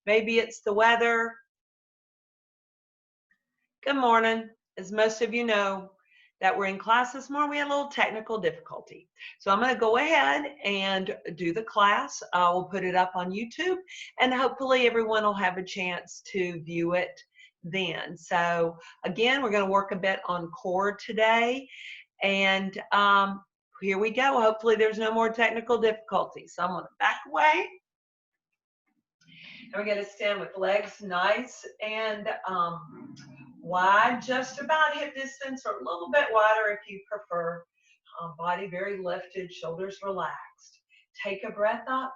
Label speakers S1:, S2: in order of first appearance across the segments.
S1: Maybe it's the weather. Good morning. As most of you know that we're in class this morning, we had a little technical difficulty. So I'm going to go ahead and do the class. I will put it up on YouTube, and hopefully everyone will have a chance to view it then. So again, we're going to work a bit on core today, and here we go. Hopefully there's no more technical difficulties. So I'm going to back away. And we're going to stand with legs nice and wide, just about hip distance or a little bit wider if you prefer. Body very lifted, shoulders relaxed. Take a breath up.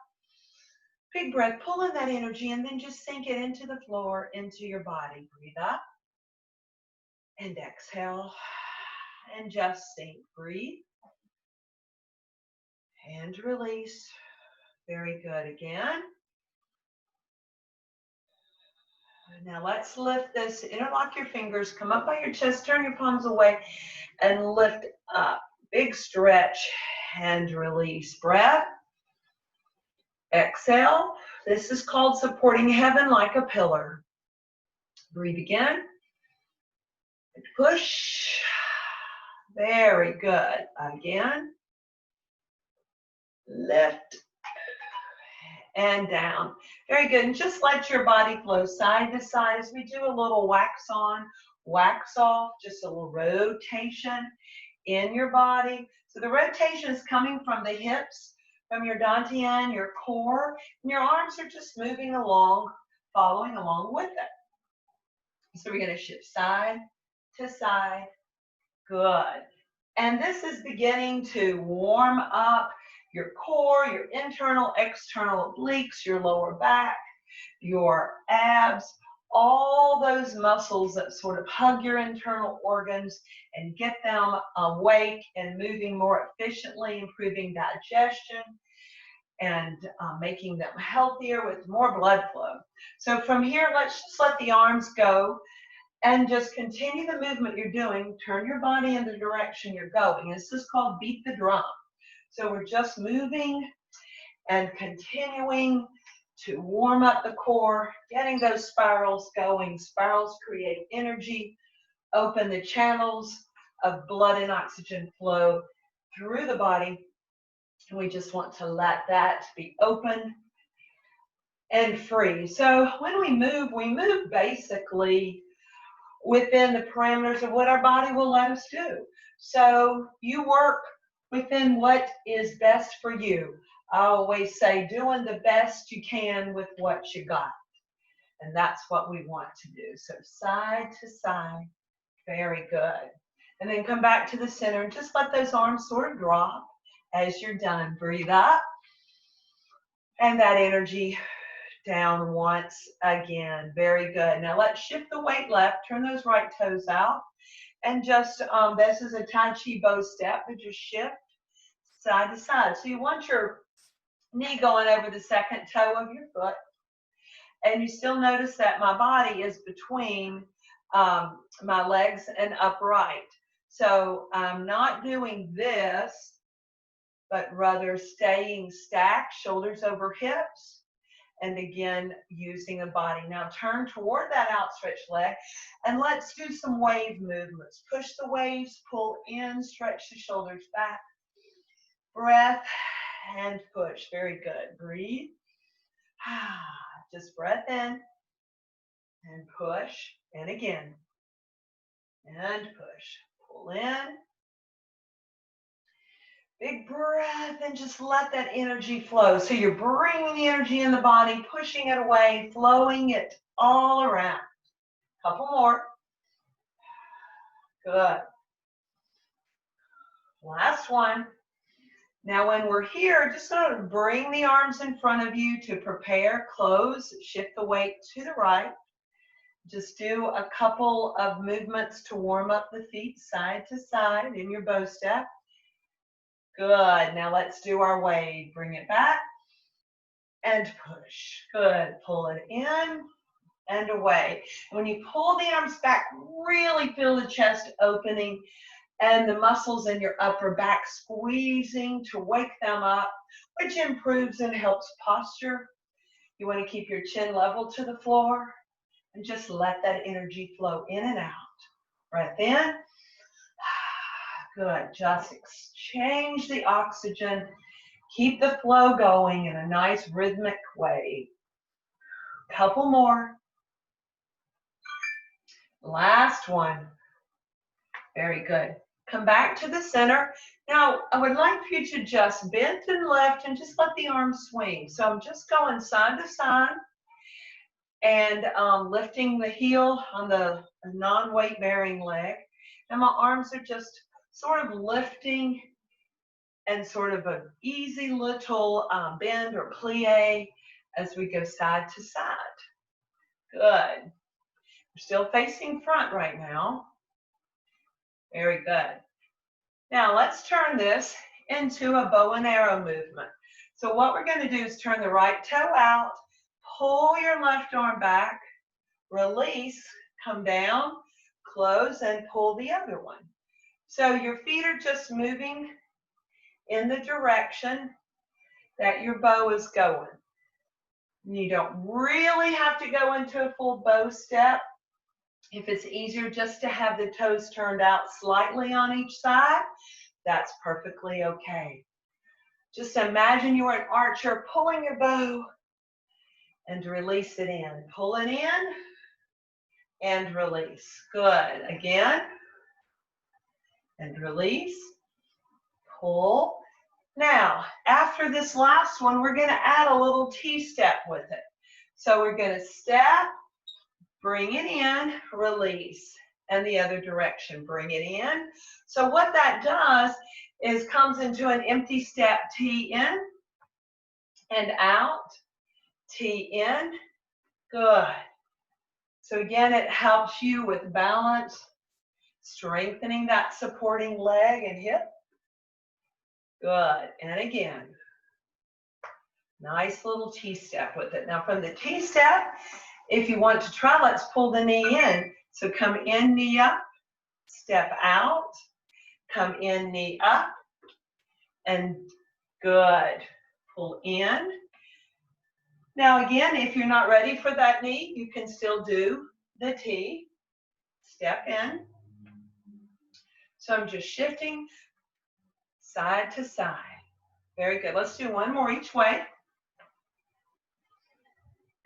S1: Big breath, pull in that energy and then just sink it into the floor, into your body. Breathe up and exhale and just sink. Breathe and release. Very good. Again. Now let's lift this. Interlock your fingers. Come up by your chest. Turn your palms away and lift up. Big stretch and release. Breath. Exhale. This is called supporting heaven like a pillar. Breathe again. And push. Very good. Again. Lift. And down. Very good. And just let your body flow side to side as we do a little wax on, wax off, just a little rotation in your body. So the rotation is coming from the hips, from your dantian, your core, and your arms are just moving along, following along with it. So we're going to shift side to side. Good. And this is beginning to warm up your core, your internal, external obliques, your lower back, your abs, all those muscles that sort of hug your internal organs and get them awake and moving more efficiently, improving digestion and making them healthier with more blood flow. So from here, let's just let the arms go and just continue the movement you're doing. Turn your body in the direction you're going. This is called beat the drum. So we're just moving and continuing to warm up the core, getting those spirals going. Spirals create energy, open the channels of blood and oxygen flow through the body. And we just want to let that be open and free. So when we move basically within the parameters of what our body will let us do. So you work within what is best for you. I always say doing the best you can with what you got. And that's what we want to do. So side to side, very good. And then come back to the center and just let those arms sort of drop as you're done. Breathe up. And that energy down once again. Very good. Now let's shift the weight left. Turn those right toes out. And just, this is a Tai Chi bow step, but just shift side to side. So you want your knee going over the second toe of your foot. And you still notice that my body is between my legs and upright. So I'm not doing this, but rather staying stacked, shoulders over hips. And again, using a body. Now turn toward that outstretched leg and let's do some wave movements. Push the waves, pull in, stretch the shoulders back. Breath and push. Very good. Breathe. Just breath in and push. And again. And push. Pull in. Big breath and just let that energy flow. So you're bringing the energy in the body, pushing it away, flowing it all around. Couple more. Good. Last one. Now when we're here, just sort of bring the arms in front of you to prepare, close, shift the weight to the right. Just do a couple of movements to warm up the feet side to side in your bow step. Good. Now let's do our wave. Bring it back and push. Good. Pull it in and away. When you pull the arms back, really feel the chest opening and the muscles in your upper back squeezing to wake them up, which improves and helps posture. You want to keep your chin level to the floor and just let that energy flow in and out. Breath in. Good. Just exchange the oxygen. Keep the flow going in a nice rhythmic way. Couple more. Last one. Very good. Come back to the center. Now, I would like for you to just bend and lift and just let the arms swing. So I'm just going side to side and lifting the heel on the non-weight bearing leg. And my arms are just sort of lifting and sort of an easy little bend or plie as we go side to side. Good. We're still facing front right now. Very good. Now let's turn this into a bow and arrow movement. So what we're going to do is turn the right toe out, pull your left arm back, release, come down, close, and pull the other one. So your feet are just moving in the direction that your bow is going. You don't really have to go into a full bow step. If it's easier just to have the toes turned out slightly on each side, that's perfectly okay. Just imagine you're an archer pulling your bow and release it in. Pull it in and release. Good. Again. And release. Pull. Now, after this last one, we're going to add a little T-step with it. So we're going to step, bring it in, release, and the other direction, bring it in. So what that does is comes into an empty step, T in and out, T in, good. So again, it helps you with balance, strengthening that supporting leg and hip. Good, and again, nice little T-step with it. Now from the T-step, if you want to try, let's pull the knee in. So come in, knee up, step out, come in, knee up, and good. Pull in. Now again, if you're not ready for that knee, you can still do the T. Step in. So I'm just shifting side to side. Very good. Let's do one more each way.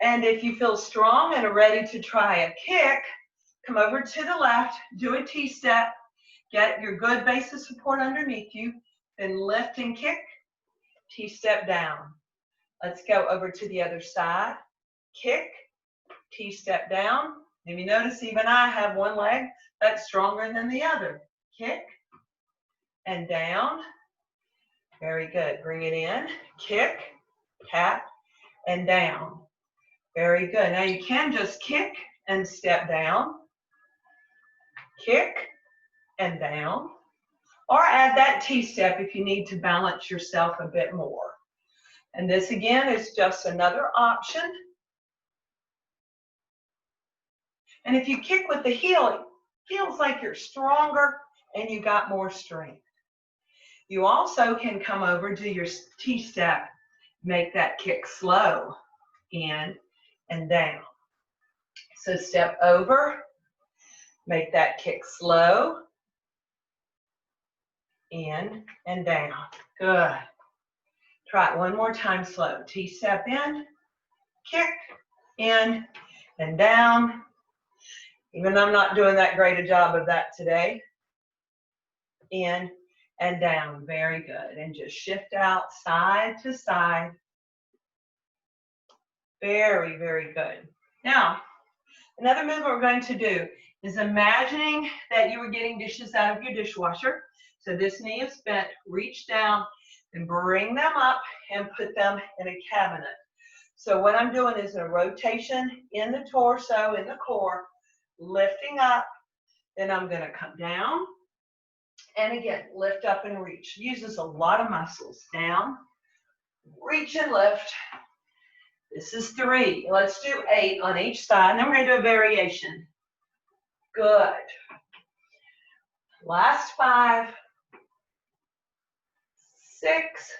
S1: And if you feel strong and are ready to try a kick, come over to the left, do a T-step, get your good base of support underneath you, then lift and kick, T-step down. Let's go over to the other side, kick, T-step down. If you notice, even I have one leg that's stronger than the other. Kick and down. Very good. Bring it in, kick, tap, and down. Very good. Now you can just kick and step down, kick and down, or add that T-step if you need to balance yourself a bit more. And this again is just another option. And if you kick with the heel, it feels like you're stronger and you got more strength. You also can come over, do your T-step, make that kick slow, in and down. So step over, make that kick slow, in and down. Good. Try it one more time slow. T-step in, kick, in and down. Even though I'm not doing that great a job of that today. In and down. Very good. And just shift out side to side. Very, very good. Now, another movement we're going to do is imagining that you were getting dishes out of your dishwasher. So this knee is bent, reach down and bring them up and put them in a cabinet. So what I'm doing is a rotation in the torso, in the core, lifting up, then I'm going to come down, and again, lift up and reach. Uses a lot of muscles. Down, reach and lift. This is 3. Let's do 8 on each side, and then we're going to do a variation. Good. Last 5, 6,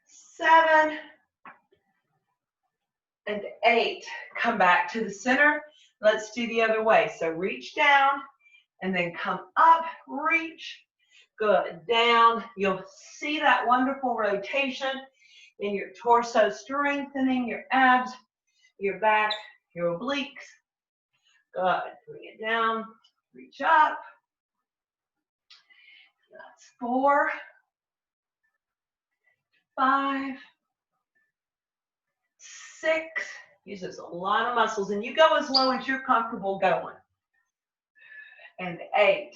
S1: 7, and 8. Come back to the center. Let's do the other way. So reach down and then come up, reach. Good, down. You'll see that wonderful rotation in your torso, strengthening your abs, your back, your obliques. Good, bring it down, reach up. That's 4, 5, 6. Uses a lot of muscles, and you go as low as you're comfortable going. And 8.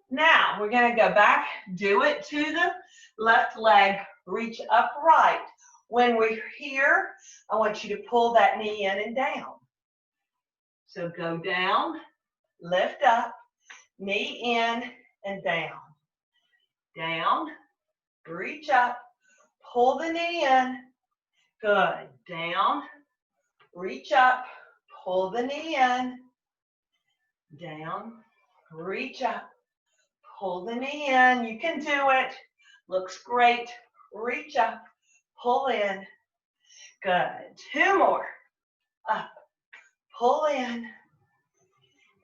S1: Now, we're going to go back, do it to the left leg, reach upright. When we're here, I want you to pull that knee in and down. So go down, lift up, knee in and down. Down, reach up, pull the knee in. Good. Down, reach up, pull the knee in. Down, reach up, pull the knee in. You can do it. Looks great. Reach up, pull in. Good. 2 more. Up, pull in,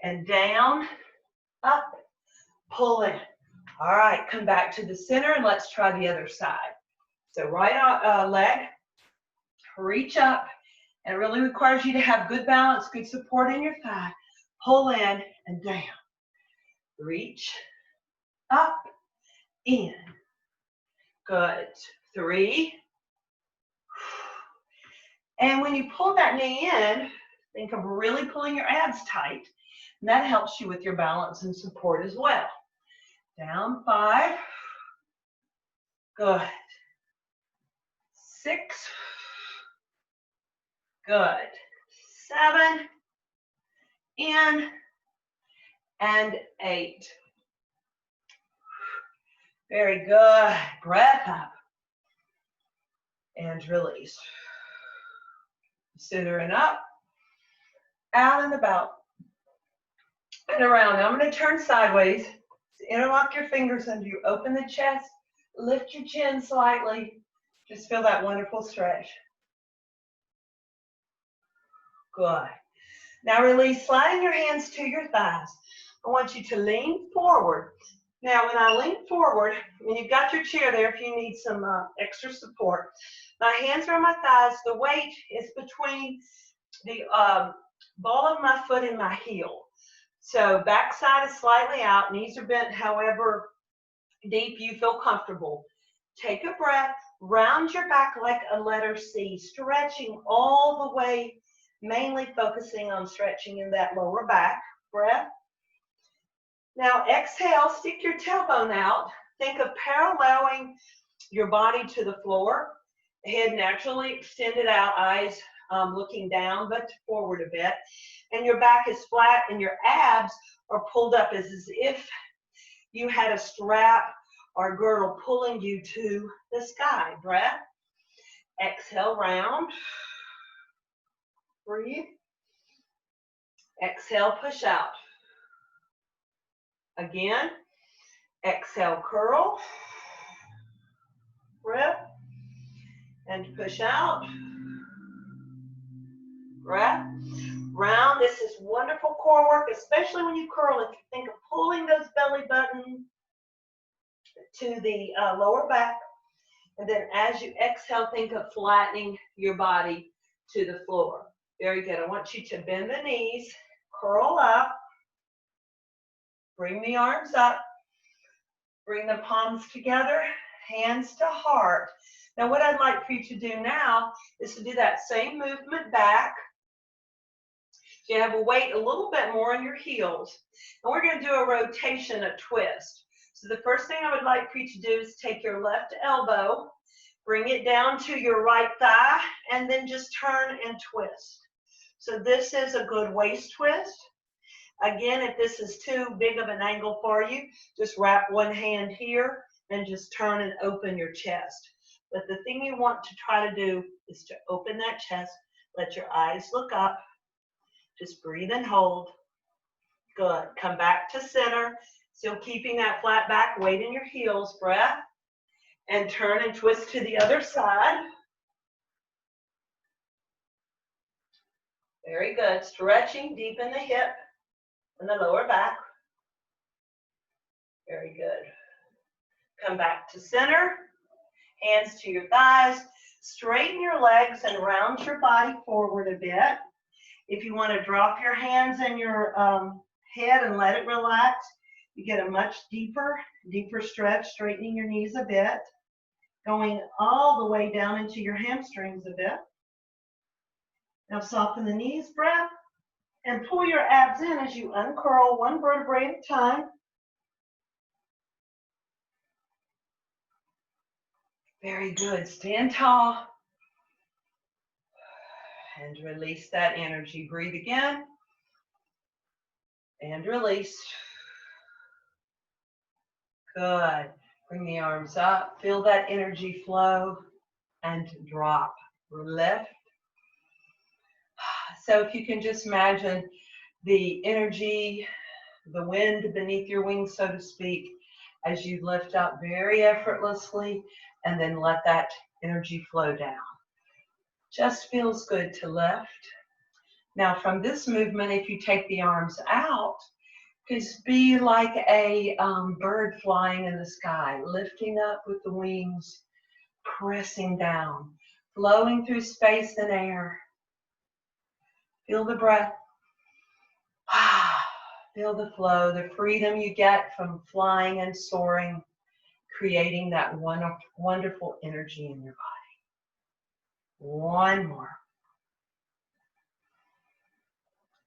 S1: and down, up, pull in. All right, come back to the center and let's try the other side. So right leg, reach up, and it really requires you to have good balance, good support in your thigh. Pull in and down. Reach, up, in. Good. 3. And when you pull that knee in, think of really pulling your abs tight. And that helps you with your balance and support as well. Down, 5. Good. 6. Good. 7. In. And 8. Very good. Breath up. And release. Center and up. Out and about. And around. Now I'm going to turn sideways. So interlock your fingers under you. Open the chest. Lift your chin slightly. Just feel that wonderful stretch. Good. Now release, sliding your hands to your thighs. I want you to lean forward. Now when I lean forward, and you've got your chair there if you need some extra support, my hands are on my thighs. The weight is between the ball of my foot and my heel. So backside is slightly out, knees are bent however deep you feel comfortable. Take a breath, round your back like a letter C, stretching all the way, mainly focusing on stretching in that lower back. Breath. Now exhale, stick your tailbone out. Think of paralleling your body to the floor. Head naturally extended out, eyes looking down but forward a bit. And your back is flat and your abs are pulled up as if you had a strap or girdle pulling you to the sky. Breath. Exhale, round. Breathe. Exhale, push out. Again. Exhale, curl. Breath. And push out. Breath. Round. This is wonderful core work, especially when you curl. If you think of pulling those belly buttons to the lower back. And then as you exhale, think of flattening your body to the floor. Very good. I want you to bend the knees, curl up, bring the arms up, bring the palms together, hands to heart. Now what I'd like for you to do now is to do that same movement back. So you have a weight a little bit more on your heels. And we're going to do a rotation, a twist. So the first thing I would like for you to do is take your left elbow, bring it down to your right thigh, and then just turn and twist. So this is a good waist twist. Again, if this is too big of an angle for you, just wrap one hand here and just turn and open your chest. But the thing you want to try to do is to open that chest, let your eyes look up, just breathe and hold. Good. Come back to center. Still keeping that flat back, weight in your heels, breath, and turn and twist to the other side. Very good. Stretching deep in the hip and the lower back. Very good. Come back to center. Hands to your thighs. Straighten your legs and round your body forward a bit. If you want to drop your hands in your head and let it relax, you get a much deeper stretch, straightening your knees a bit, going all the way down into your hamstrings a bit. Now soften the knees, breath, and pull your abs in as you uncurl one vertebrae at a time. Very good. Stand tall. And release that energy. Breathe again. And release. Good. Bring the arms up. Feel that energy flow. And drop. Lift. So if you can just imagine the energy, the wind beneath your wings, so to speak, as you lift up very effortlessly, and then let that energy flow down. Just feels good to lift. Now from this movement, if you take the arms out, just be like a bird flying in the sky, lifting up with the wings, pressing down, flowing through space and air. Feel the breath. Feel the flow, the freedom you get from flying and soaring, creating that wonderful energy in your body. One more.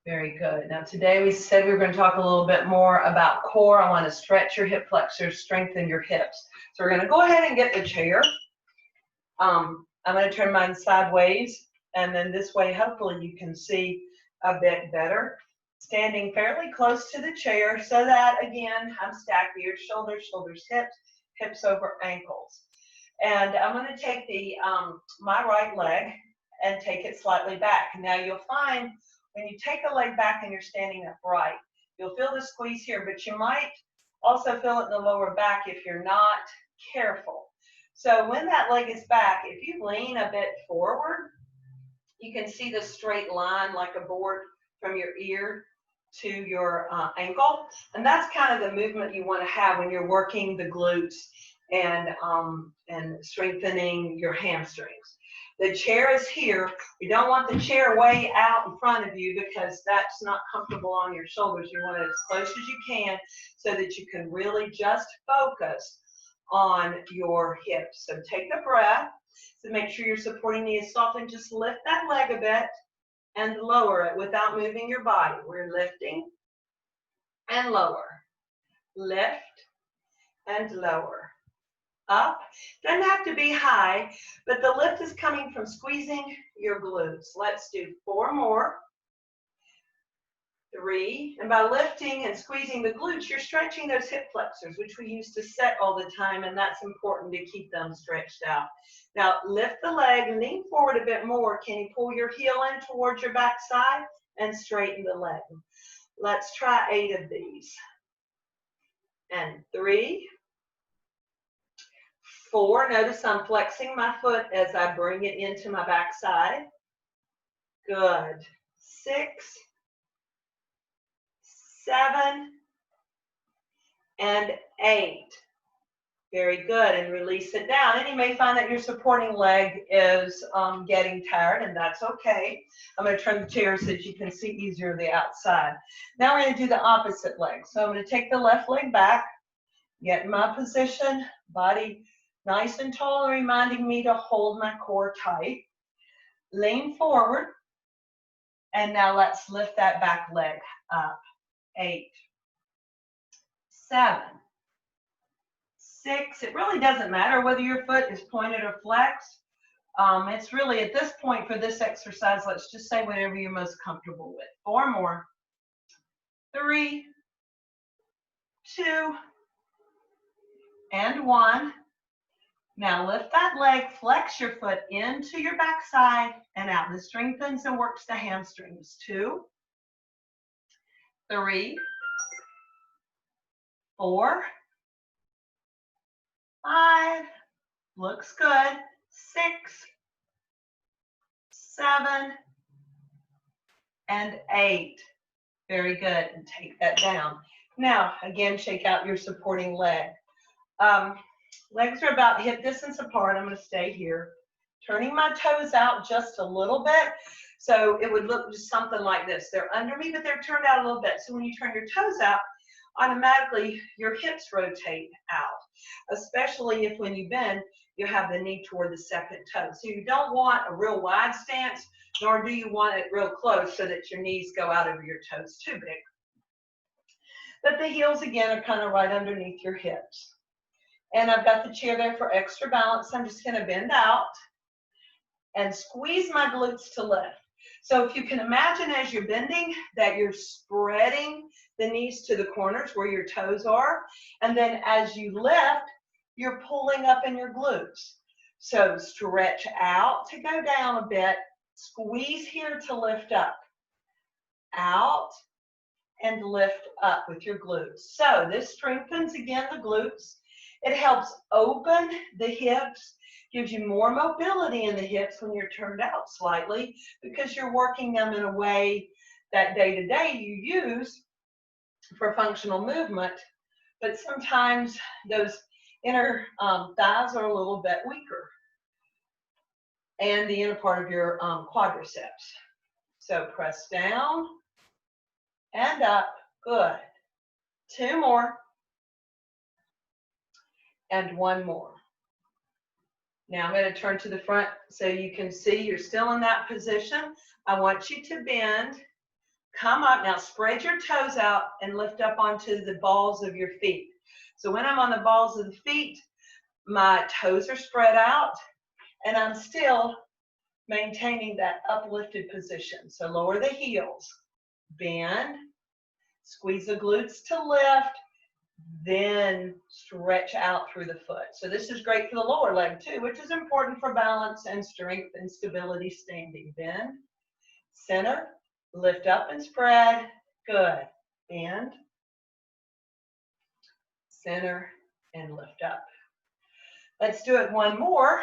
S1: Very good. Now today we said we were going to talk a little bit more about core. I want to stretch your hip flexors, strengthen your hips. So we're going to go ahead and get the chair. I'm going to turn mine sideways, and then this way hopefully you can see a bit better. Standing fairly close to the chair so that, again, I'm stacked here, shoulders, hips, hips over ankles. And I'm going to take my right leg and take it slightly back. Now you'll find when you take a leg back and you're standing upright, you'll feel the squeeze here, but you might also feel it in the lower back if you're not careful. So when that leg is back, if you lean a bit forward, you can see the straight line like a board from your ear to your ankle. And that's kind of the movement you want to have when you're working the glutes and strengthening your hamstrings. The chair is here. You don't want the chair way out in front of you because that's not comfortable on your shoulders. You want it as close as you can so that you can really just focus on your hips. So take a breath. So make sure your supporting knee is soft and just lift that leg a bit and lower it without moving your body. We're lifting and lower. Lift and lower. Up. Doesn't have to be high, but the lift is coming from squeezing your glutes. Let's do 4 more. 3. And by lifting and squeezing the glutes, you're stretching those hip flexors, which we used to set all the time, and that's important to keep them stretched out. Now, lift the leg, lean forward a bit more. Can you pull your heel in towards your back side and straighten the leg? Let's try 8 of these. And 3, 4. Notice I'm flexing my foot as I bring it into my back side. Good. 6, 7, and 8. Very good. And release it down. And you may find that your supporting leg is getting tired, and that's okay. I'm going to turn the chair so that you can see easier the outside. Now we're going to do the opposite leg. So I'm going to take the left leg back, get in my position, body nice and tall, reminding me to hold my core tight. Lean forward. And now let's lift that back leg up. 8, 7, 6. It really doesn't matter whether your foot is pointed or flexed. It's really at this point for this exercise, let's just say whatever you're most comfortable with. 4 more. 3, 2, and 1. Now lift that leg, flex your foot into your backside and out. This strengthens and works the hamstrings. 2, 3, 4, 5, looks good. 6, 7, and 8. Very good. And take that down. Now, again, shake out your supporting leg. Legs are about hip distance apart. I'm going to stay here. Turning my toes out just a little bit. So it would look just something like this. They're under me, but they're turned out a little bit. So when you turn your toes out, automatically your hips rotate out, especially if when you bend, you have the knee toward the second toe. So you don't want a real wide stance, nor do you want it real close so that your knees go out over your toes too big. But the heels, again, are kind of right underneath your hips. And I've got the chair there for extra balance. I'm just going to bend out and squeeze my glutes to lift. So if you can imagine as you're bending that you're spreading the knees to the corners where your toes are. And then as you lift, you're pulling up in your glutes. So stretch out to go down a bit. Squeeze here to lift up. Out and lift up with your glutes. So this strengthens, again, the glutes. It helps open the hips, gives you more mobility in the hips when you're turned out slightly because you're working them in a way that day to day you use for functional movement. But sometimes those inner thighs are a little bit weaker and the inner part of your quadriceps. So press down and up. Good. 2 more. And 1 more. Now I'm going to turn to the front so you can see you're still in that position. I want you to bend, come up. Now spread your toes out and lift up onto the balls of your feet. So when I'm on the balls of the feet, my toes are spread out and I'm still maintaining that uplifted position. So lower the heels, bend, squeeze the glutes to lift, then stretch out through the foot. So this is great for the lower leg too, which is important for balance and strength and stability standing. Bend, center, lift up and spread. Good. Bend, center, and lift up. Let's do it 1 more.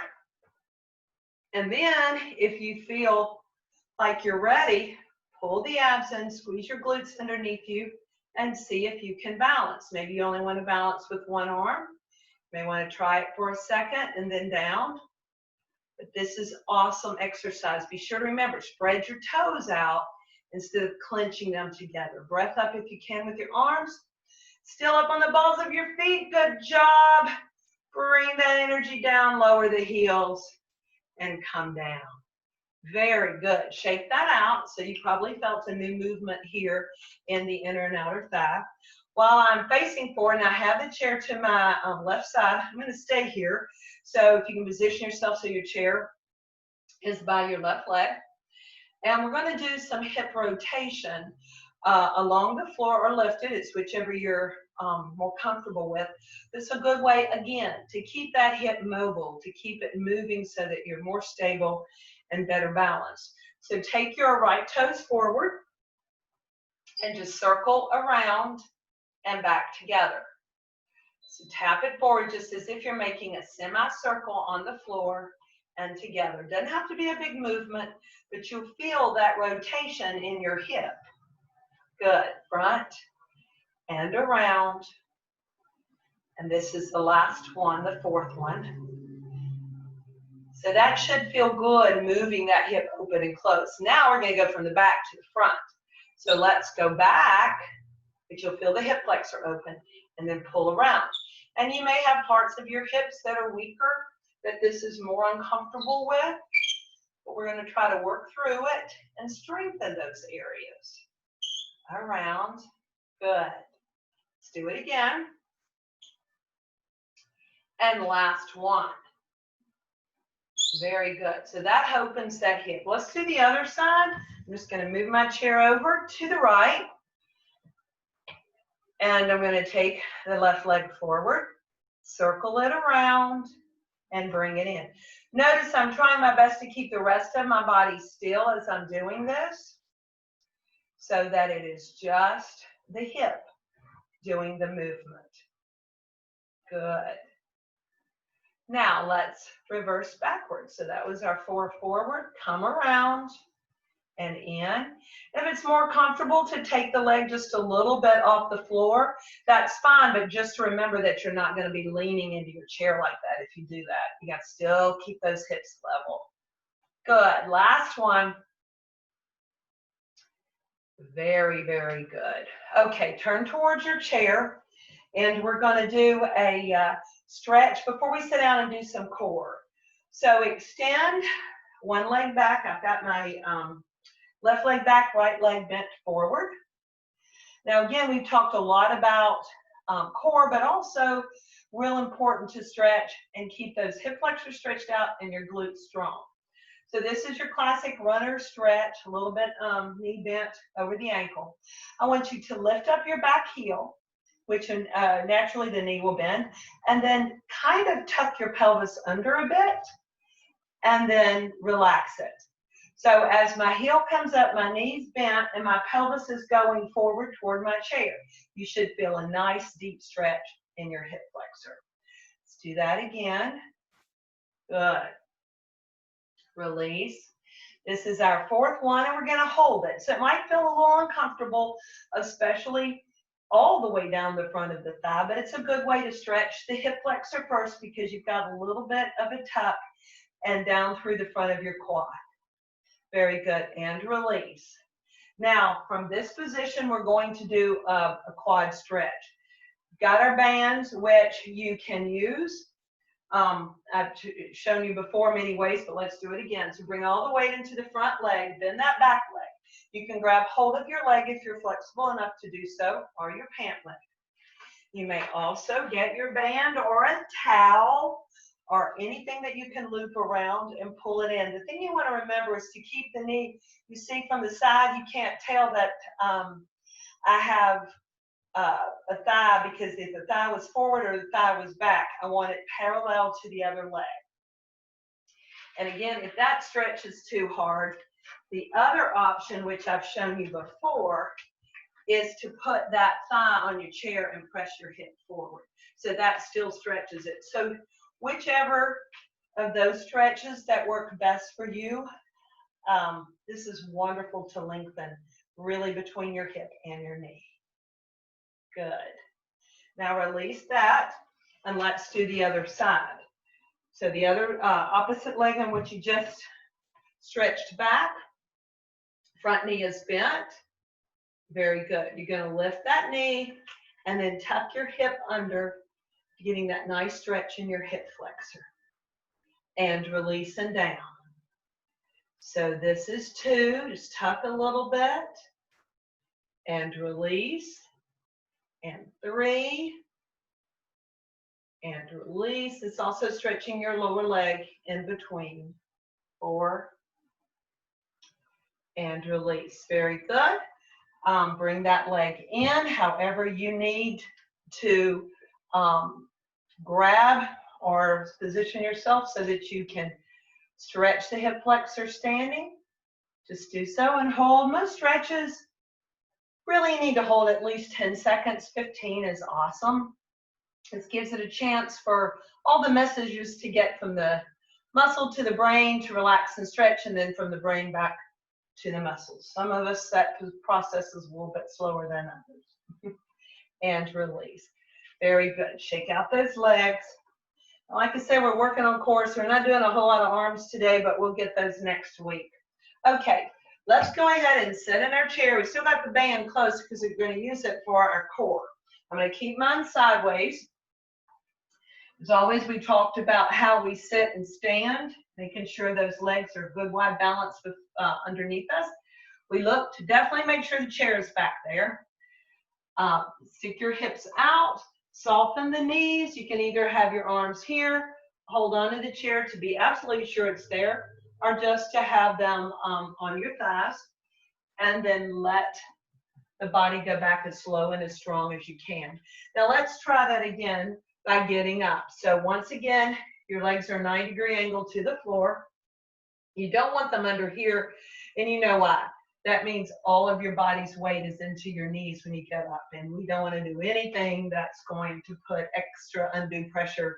S1: And then if you feel like you're ready, pull the abs in, squeeze your glutes underneath you, and see if you can balance. Maybe you only want to balance with 1 arm. You may want to try it for a second and then down. But this is awesome exercise. Be sure to remember, spread your toes out instead of clenching them together. Breath up if you can with your arms. Still up on the balls of your feet. Good job. Bring that energy down, lower the heels, and come down. Very good. Shake that out. So you probably felt a new movement here in the inner and outer thigh. While I'm facing forward, and I have the chair to my left side, I'm going to stay here. So if you can position yourself so your chair is by your left leg. And we're going to do some hip rotation along the floor or lifted. It's whichever you're more comfortable with. This is a good way, again, to keep that hip mobile, to keep it moving so that you're more stable and better balanced. So take your right toes forward and just circle around and back together. So tap it forward just as if you're making a semicircle on the floor and together. Doesn't have to be a big movement, but you'll feel that rotation in your hip. Good. Front and around. And this is the last one, the 4th one. So that should feel good, moving that hip open and close. Now we're going to go from the back to the front. So let's go back, but you'll feel the hip flexor open, and then pull around. And you may have parts of your hips that are weaker, that this is more uncomfortable with, but we're going to try to work through it and strengthen those areas. Around. Good. Let's do it again. And last one. Very good. So that opens that hip. Let's do the other side. I'm just going to move my chair over to the right. And I'm going to take the left leg forward, circle it around, and bring it in. Notice I'm trying my best to keep the rest of my body still as I'm doing this, so that it is just the hip doing the movement. Good. Now let's reverse backwards. So that was our 4 forward. Come around and in. If it's more comfortable to take the leg just a little bit off the floor, that's fine, but just remember that you're not going to be leaning into your chair like that if you do that. You got to still keep those hips level. Good. Last one. Very, very good. Okay, turn towards your chair, and we're going to do a stretch before we sit down and do some core. So extend one leg back. I've got my left leg back, right leg bent forward. Now again, we've talked a lot about core, but also real important to stretch and keep those hip flexors stretched out and your glutes strong. So this is your classic runner stretch, a little bit knee bent over the ankle. I want you to lift up your back heel, which naturally the knee will bend, and then kind of tuck your pelvis under a bit, and then relax it. So as my heel comes up, my knee's bent, and my pelvis is going forward toward my chair. You should feel a nice deep stretch in your hip flexor. Let's do that again. Good. Release. This is our fourth one, and we're going to hold it. So it might feel a little uncomfortable, especially all the way down the front of the thigh, but it's a good way to stretch the hip flexor first because you've got a little bit of a tuck and down through the front of your quad. Very good. And release. Now, from this position, we're going to do a quad stretch. Got our bands, which you can use. I've shown you before many ways, but let's do it again. So bring all the weight into the front leg, bend that back leg. You can grab hold of your leg if you're flexible enough to do so, or your pant leg. You may also get your band or a towel or anything that you can loop around and pull it in. The thing you want to remember is to keep the knee, you see from the side, you can't tell that I have a thigh, because if the thigh was forward or the thigh was back, I want it parallel to the other leg. And again, if that stretch is too hard, the other option, which I've shown you before, is to put that thigh on your chair and press your hip forward. So that still stretches it. So whichever of those stretches that work best for you, this is wonderful to lengthen really between your hip and your knee. Good. Now release that, and let's do the other side. So the other opposite leg on which you just stretched back, front knee is bent. Very good. You're going to lift that knee and then tuck your hip under, getting that nice stretch in your hip flexor. And release and down. So this is 2. Just tuck a little bit and release. And 3. And release. It's also stretching your lower leg in between. 4. And release. Very good. Bring that leg in however you need to grab or position yourself so that you can stretch the hip flexor standing. Just do so and hold. Most stretches really need to hold at least 10 seconds. 15 is awesome. This gives it a chance for all the messages to get from the muscle to the brain to relax and stretch, and then from the brain back to the muscles. Some of us, that process is a little bit slower than others. And release. Very good. Shake out those legs. Like I said, we're working on core, so we're not doing a whole lot of arms today, but we'll get those next week. Okay, let's go ahead and sit in our chair. We still got the band close because we're going to use it for our core. I'm going to keep mine sideways. As always, we talked about how we sit and stand, making sure those legs are good wide balance with, underneath us. We look to definitely make sure the chair is back there. Stick your hips out, soften the knees. You can either have your arms here, hold on to the chair to be absolutely sure it's there, or just to have them on your thighs, and then let the body go back as slow and as strong as you can. Now let's try that again by getting up. So once again, your legs are 90-degree angle to the floor. You don't want them under here, and you know why. That means all of your body's weight is into your knees when you get up, and we don't want to do anything that's going to put extra undue pressure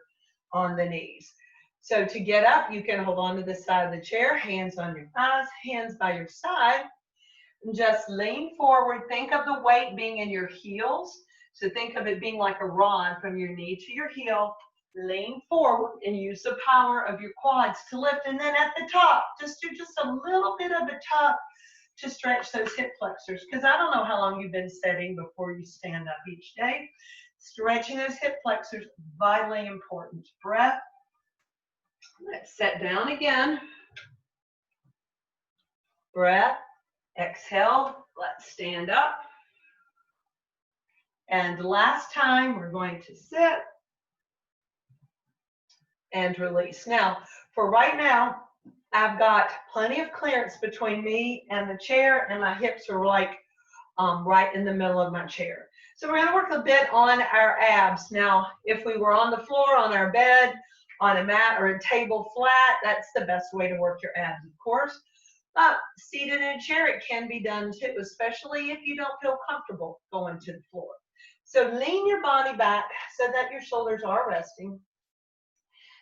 S1: on the knees. So to get up, you can hold on to the side of the chair, hands on your thighs, hands by your side. And just lean forward. Think of the weight being in your heels. So think of it being like a rod from your knee to your heel. Lean forward and use the power of your quads to lift. And then at the top, just do just a little bit of a tuck to stretch those hip flexors. Because I don't know how long you've been sitting before you stand up each day. Stretching those hip flexors, vitally important. Breath. Let's sit down again. Breath. Exhale. Let's stand up. And last time, we're going to sit and release. Now, for right now, I've got plenty of clearance between me and the chair, and my hips are like right in the middle of my chair. So we're going to work a bit on our abs. Now, if we were on the floor, on our bed, on a mat or a table flat, that's the best way to work your abs, of course. Seated in a chair, it can be done too, especially if you don't feel comfortable going to the floor. So lean your body back so that your shoulders are resting.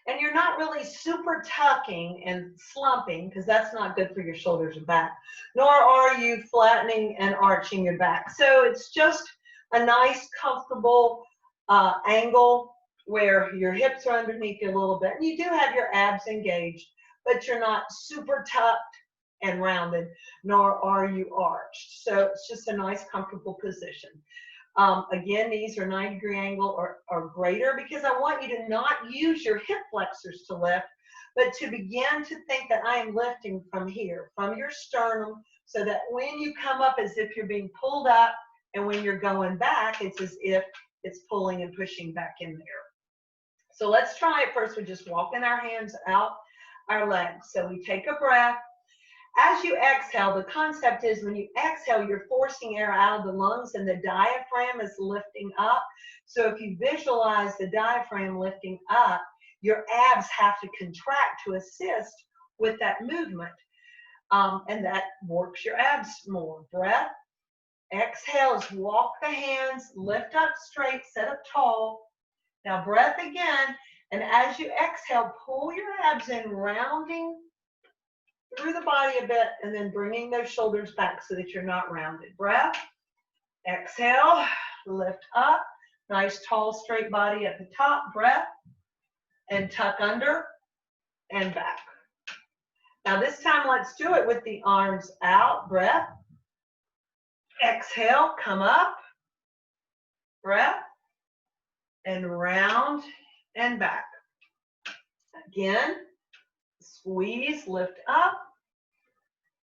S1: And you're not really super tucking and slumping, because that's not good for your shoulders and back, nor are you flattening and arching your back. So it's just a nice, comfortable angle where your hips are underneath you a little bit. And you do have your abs engaged, but you're not super tucked and rounded, nor are you arched. So it's just a nice, comfortable position. Again, knees are 90-degree angle or greater, because I want you to not use your hip flexors to lift, but to begin to think that I am lifting from here, from your sternum, so that when you come up, as if you're being pulled up, and when you're going back, it's as if it's pulling and pushing back in there. So let's try it first with just walking our hands out our legs. So we take a breath. As you exhale, the concept is when you exhale, you're forcing air out of the lungs and the diaphragm is lifting up. So if you visualize the diaphragm lifting up, your abs have to contract to assist with that movement. And that works your abs more. Breath. Exhale is walk the hands, lift up straight, sit up tall. Now breath again. And as you exhale, pull your abs in, rounding through the body a bit, and then bringing those shoulders back so that you're not rounded. Breath. Exhale, lift up. Nice, tall, straight body at the top. Breath. And tuck under and back. Now this time, let's do it with the arms out. Breath. Exhale, come up. Breath. And round and back. Again. Squeeze, lift up,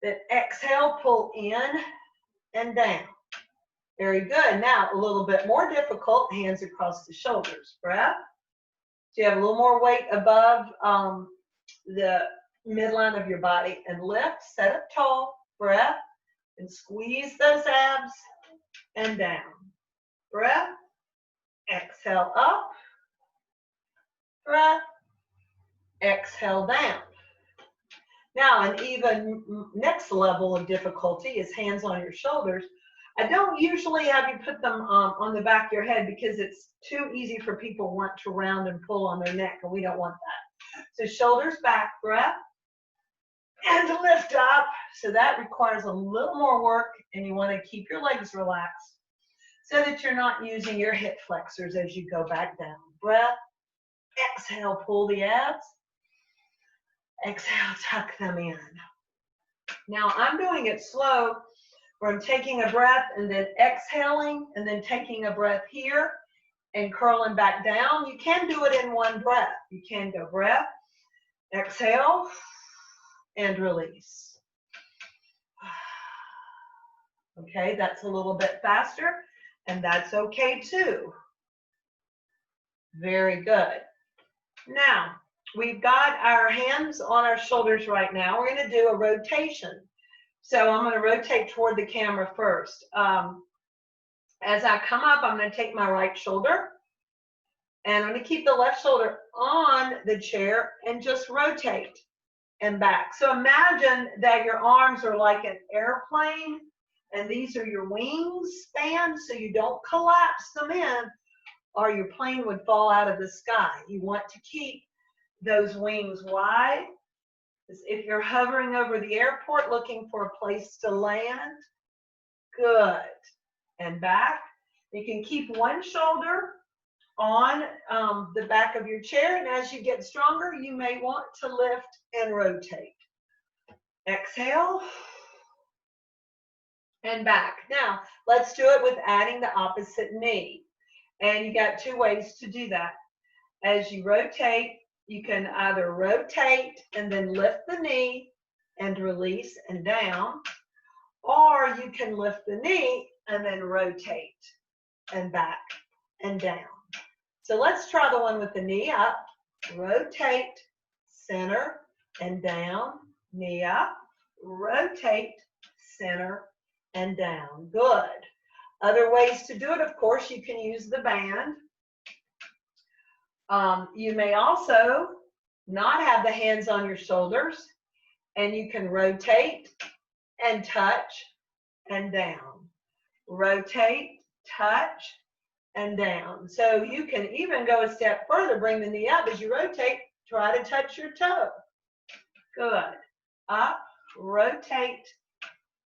S1: then exhale, pull in and down. Very good. Now, a little bit more difficult, hands across the shoulders. Breath. So you have a little more weight above the midline of your body, and lift, set up tall. Breath, and squeeze those abs and down. Breath. Exhale up. Breath. Exhale down. Now, an even next level of difficulty is hands on your shoulders. I don't usually have you put them on the back of your head, because it's too easy for people who want to round and pull on their neck, and we don't want that. So shoulders back, breath, and lift up. So that requires a little more work, and you want to keep your legs relaxed so that you're not using your hip flexors as you go back down. Breath, exhale, pull the abs. Exhale, tuck them in. Now I'm doing it slow, where I'm taking a breath and then exhaling, and then taking a breath here and curling back down. You can do it in one breath. You can go breath, exhale, and release. Okay, that's a little bit faster, and that's okay too. Very good. Now, we've got our hands on our shoulders right now. We're going to do a rotation. So I'm going to rotate toward the camera first. As I come up, I'm going to take my right shoulder, and I'm going to keep the left shoulder on the chair and just rotate and back. So imagine that your arms are like an airplane, and these are your wings span, so you don't collapse them in, or your plane would fall out of the sky. You want to keep those wings wide. As if you're hovering over the airport looking for a place to land. Good. And back. You can keep one shoulder on the back of your chair, and as you get stronger, you may want to lift and rotate. Exhale. And back. Now, let's do it with adding the opposite knee. And you got two ways to do that. As you rotate, you can either rotate and then lift the knee and release and down, or you can lift the knee and then rotate and back and down. So let's try the one with the knee up, rotate, center, and down, knee up, rotate, center, and down. Good. Other ways to do it, of course, you can use the band. You may also not have the hands on your shoulders, and you can rotate and touch and down. Rotate, touch, and down. So you can even go a step further, bring the knee up as you rotate, try to touch your toe. Good. Up, rotate,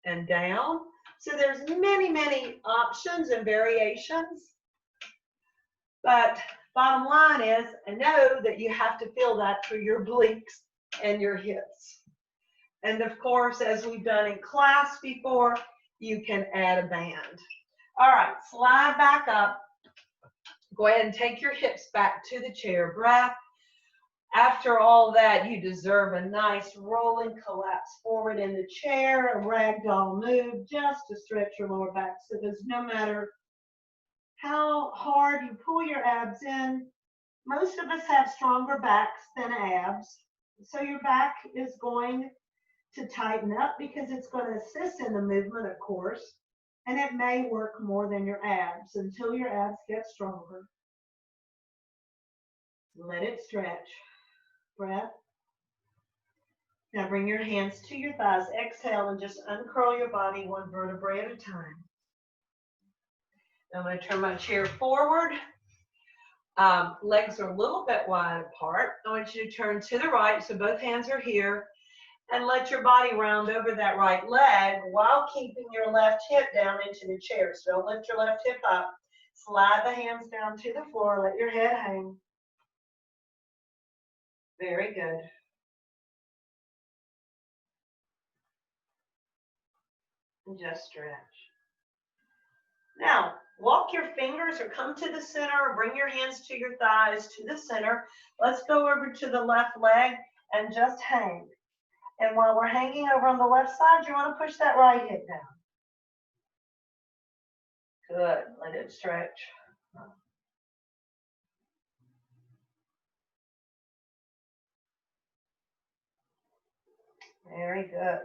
S1: and down. So there's many, many options and variations. But bottom line is, I know that you have to feel that through your obliques and your hips. And of course, as we've done in class before, you can add a band. All right, slide back up. Go ahead and take your hips back to the chair. Breath. After all that, you deserve a nice rolling collapse forward in the chair, a ragdoll move, just to stretch your lower back. So there's no matter how hard you pull your abs in, most of us have stronger backs than abs. So your back is going to tighten up because it's going to assist in the movement, of course. And it may work more than your abs until your abs get stronger. Let it stretch. Breath. Now bring your hands to your thighs. Exhale and just uncurl your body one vertebrae at a time. I'm going to turn my chair forward. Legs are a little bit wide apart. I want you to turn to the right so both hands are here. And let your body round over that right leg while keeping your left hip down into the chair. So don't lift your left hip up. Slide the hands down to the floor. Let your head hang. Very good. And just stretch. Now, walk your fingers or come to the center or bring your hands to your thighs to the center. Let's go over to the left leg and just hang. And while we're hanging over on the left side, you want to push that right hip down. Good. Let it stretch. Very good.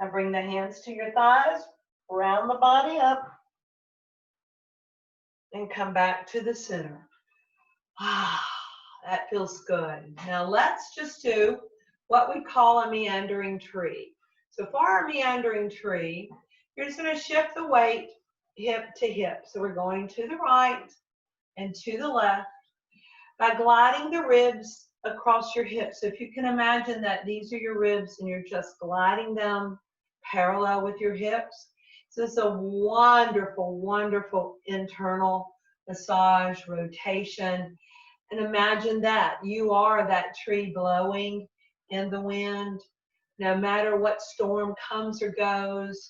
S1: Now bring the hands to your thighs, round the body up, and come back to the center. That feels good. Now let's just do what we call a meandering tree. So for our meandering tree, you're just going to shift the weight hip to hip. So we're going to the right and to the left by gliding the ribs across your hips. So if you can imagine that these are your ribs and you're just gliding them parallel with your hips. So it's a wonderful, wonderful internal massage, rotation. And imagine that you are that tree blowing in the wind. No matter what storm comes or goes,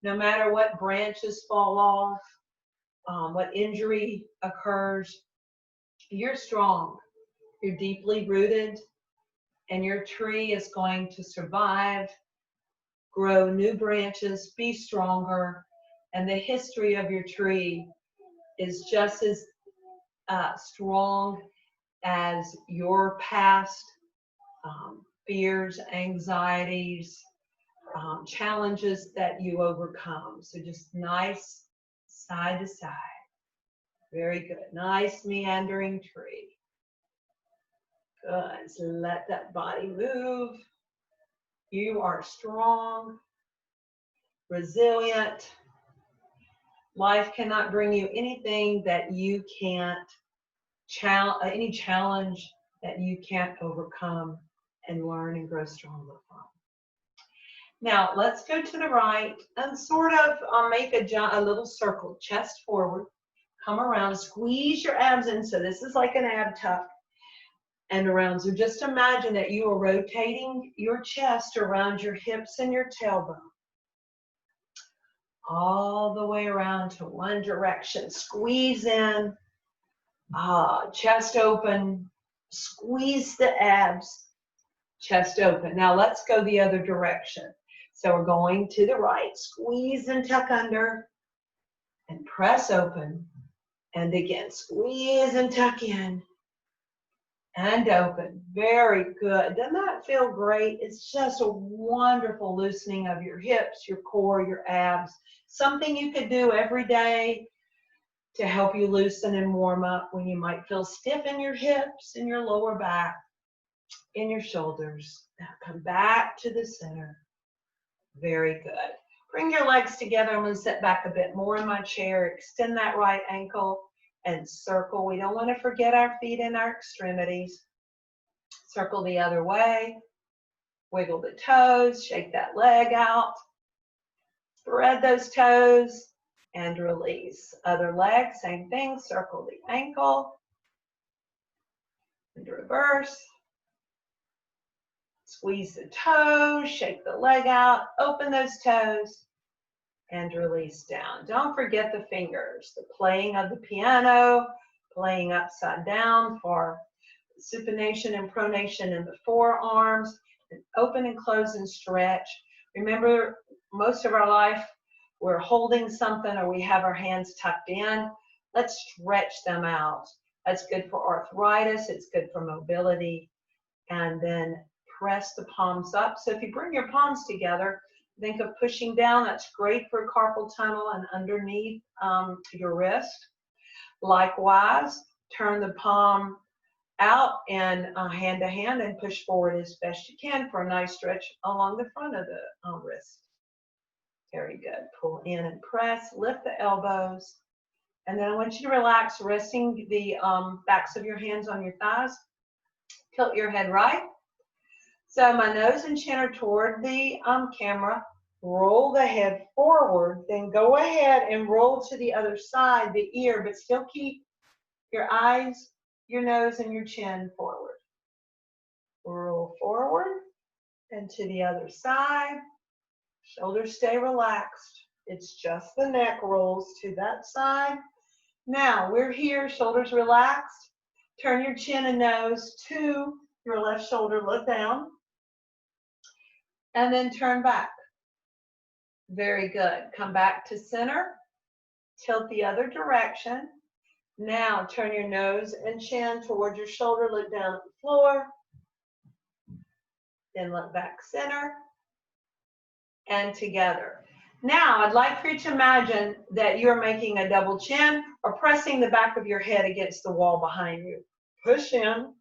S1: no matter what branches fall off, what injury occurs, you're strong. You're deeply rooted, and your tree is going to survive, grow new branches, be stronger, and the history of your tree is just as strong as your past fears, anxieties, challenges that you overcome. So just nice side to side. Very good. Nice meandering tree. Good. So let that body move. You are strong, resilient. Life cannot bring you anything that you can't any challenge that you can't overcome and learn and grow stronger from. Now let's go to the right and sort of make a little circle, chest forward, come around, squeeze your abs in. So this is like an ab tuck and around. So just imagine that you are rotating your chest around your hips and your tailbone. All the way around to one direction. Squeeze in, chest open, squeeze the abs, chest open. Now let's go the other direction. So we're going to the right, squeeze and tuck under and press open. And again, squeeze and tuck in and open. Very good. Doesn't that feel great? It's just a wonderful loosening of your hips, your core, your abs. Something you could do every day to help you loosen and warm up when you might feel stiff in your hips, in your lower back, in your shoulders. Now come back to the center. Very good. Bring your legs together. I'm going to sit back a bit more in my chair. Extend that right ankle and circle. We don't want to forget our feet and our extremities. Circle the other way. Wiggle the toes. Shake that leg out. Spread those toes and release. Other leg, same thing. Circle the ankle and reverse. Squeeze the toes, shake the leg out, open those toes, and release down. Don't forget the fingers, the playing of the piano, playing upside down for supination and pronation in the forearms, and open and close and stretch. Remember, most of our life, we're holding something or we have our hands tucked in. Let's stretch them out. That's good for arthritis. It's good for mobility. And then press the palms up. So if you bring your palms together, think of pushing down. That's great for carpal tunnel and underneath your wrist. Likewise, turn the palm out and hand to hand and push forward as best you can for a nice stretch along the front of the wrist. Very good. Pull in and press. Lift the elbows. And then I want you to relax, resting the backs of your hands on your thighs. Tilt your head right. So my nose and chin are toward the camera. Roll the head forward, then go ahead and roll to the other side, the ear, but still keep your eyes, your nose, and your chin forward. Roll forward and to the other side. Shoulders stay relaxed. It's just the neck rolls to that side. Now we're here, shoulders relaxed. Turn your chin and nose to your left shoulder, look down. And then turn back. Very good. Come back to center. Tilt the other direction. Now turn your nose and chin toward your shoulder. Look down at the floor. Then look back center. And together. Now I'd like for you to imagine that you're making a double chin or pressing the back of your head against the wall behind you. Push in.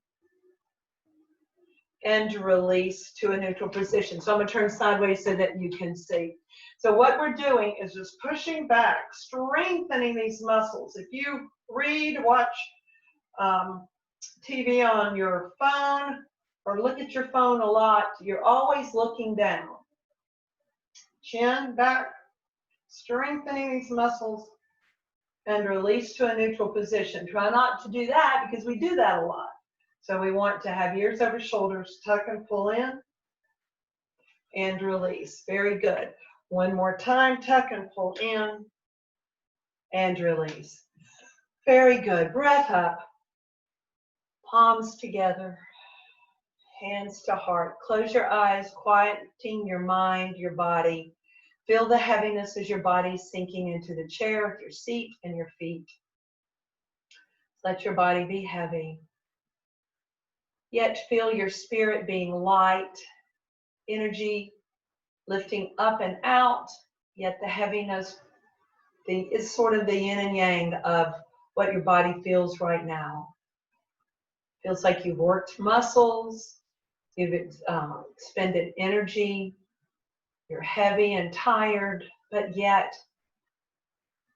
S1: And release to a neutral position. So I'm going to turn sideways so that you can see. So what we're doing is just pushing back, strengthening these muscles. If you read, watch TV on your phone, or look at your phone a lot, you're always looking down. Chin back, strengthening these muscles, and release to a neutral position. Try not to do that because we do that a lot. So we want to have ears over shoulders, tuck and pull in, and release. Very good. One more time, tuck and pull in, and release. Very good. Breath up. Palms together, hands to heart. Close your eyes, quieting your mind, your body. Feel the heaviness as your body's sinking into the chair, your seat, and your feet. Let your body be heavy. Yet feel your spirit being light, energy lifting up and out, yet the heaviness is sort of the yin and yang of what your body feels right now. Feels like you've worked muscles, you've expended energy, you're heavy and tired, but yet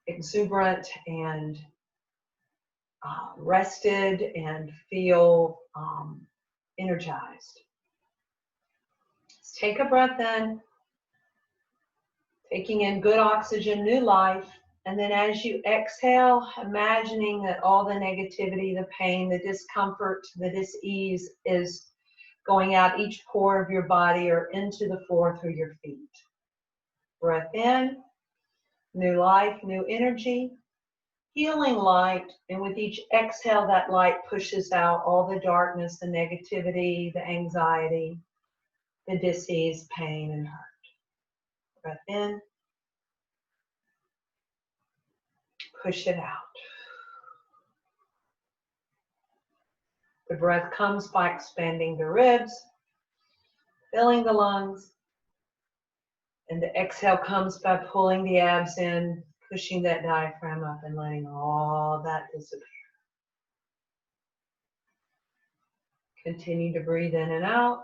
S1: exuberant and rested and feel energized. Let's take a breath in, taking in good oxygen, new life. And then as you exhale, imagining that all the negativity, the pain, the discomfort, the dis-ease is going out each pore of your body or into the floor through your feet. Breath in, new life, new energy, healing light. And with each exhale, that light pushes out all the darkness, the negativity, the anxiety, the dis-ease, pain, and hurt. Breath in, push it out. The breath comes by expanding the ribs, filling the lungs, and the exhale comes by pulling the abs in, pushing that diaphragm up and letting all that disappear. Continue to breathe in and out.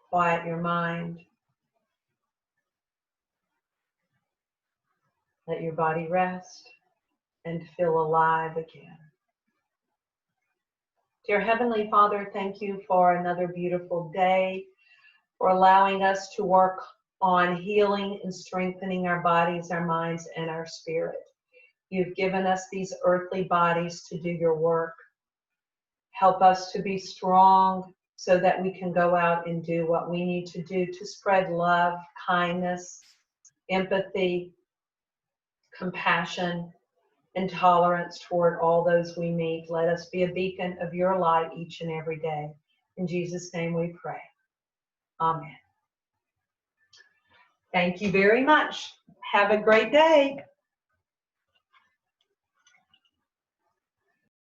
S1: Quiet your mind. Let your body rest and feel alive again. Dear Heavenly Father, thank you for another beautiful day, for allowing us to work on healing and strengthening our bodies, our minds, and our spirit. You've given us these earthly bodies to do your work. Help us to be strong so that we can go out and do what we need to do to spread love, kindness, empathy, compassion, and tolerance toward all those we meet. Let us be a beacon of your light each and every day. In Jesus' name we pray. Amen. Thank you very much. Have a great day.